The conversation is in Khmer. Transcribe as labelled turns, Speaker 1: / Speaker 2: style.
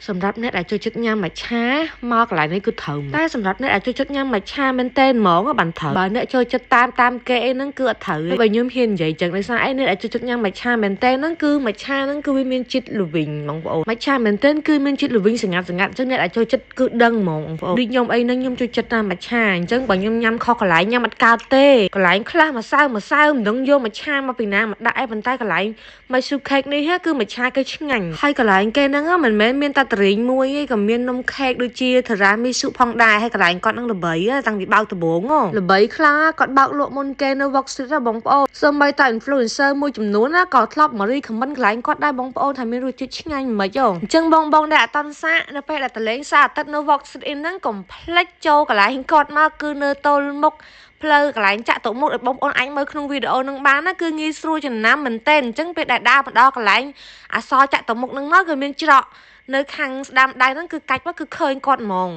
Speaker 1: សម្រាប់អ្នកដែលចូលចិត្តញ៉ាំម្ឆាមកកន្លែងនេះគឺត្រូវតែសម្រាប់អ្នកដែលចូលចិត្តញ៉ាំម្ឆាមែនតើហ្មងបានត្រូវបើអ្នកចូលចិត្តតាមគេអីហ្នឹងគឺអត់ត្រូវបើខ្ញុំហ៊ាននិយាយចឹងដោយសារអីអ្នកដែលចូលចិត្តញ៉ាំម្ឆាមែនតើហ្នឹងគឺម្ឆាហ្នឹងគឺវាមានជាតិល្វីងបងប្អូនម្ឆាមែនតើគឺមានជាតិល្វីងស្ងាត់អញ្ចឹងអ្នកដែលចូលចិត្តគឺដឹងហ្មងបងប្អូនដូចខ្ញុំអីហ្នឹងខ្ញុំចូលចិត្តតាមម្ឆាអញ្ចឹងបើខ្ញុំញ៉ាំខុសកន្លែងញ៉ាំអត់កើតទេកន្លែងខ្លះម្សៅមិនដឹងយកម្ឆាមកពីណាមកដាក់អីប៉ុន្តែកន្លែង Mysore cake នេះគឺម្ឆាគេឆ្ងាញ់ហើយកន្លែងគេហ្នឹងមិនមែនមានតែតរីងមួយទេក៏មាននំខេកដូចជា Tiramisu ផងដែរហើយកន្លែងគាត់ហ្នឹងល្បីតាំងពីបើកដំបូងល្បីខ្លាំងគាត់បើកលក់មុនគេនៅ Walk Street បងប្អូនសូម្បីតែ influencer មួយចំនួនក៏ធ្លាប់មករីខមមិនកន្លែងគាត់ដែរបងប្អូនថាមានរសជាតិឆ្ងាញ់មិនខ្មិចអញ្ចឹងបងដែលអត់តន់សាកនៅពេលដែលតលេងសាកអាទិត្យនៅ Walk Street ហ្នឹងកុំភ្លេចចូលកន្លែងគាត់មកគឺនៅទល់មុខផ្លូវកន្លែងចាក់តុមុខឲ្យបងប្អូនអាចមើលក្នុងវីដេអូនឹងបានណាគឺងាយស្រួលចំណាំមែនតើអញ្ចឹងពេលដែលដើរមកដល់កន្លែងអសរចាក់តុមុខនឹងមកគឺមានច្រកនៅខាងស្ដាំដៃហ្នឹងគឺកាច់មកគឺឃើញគាត់ហ្មង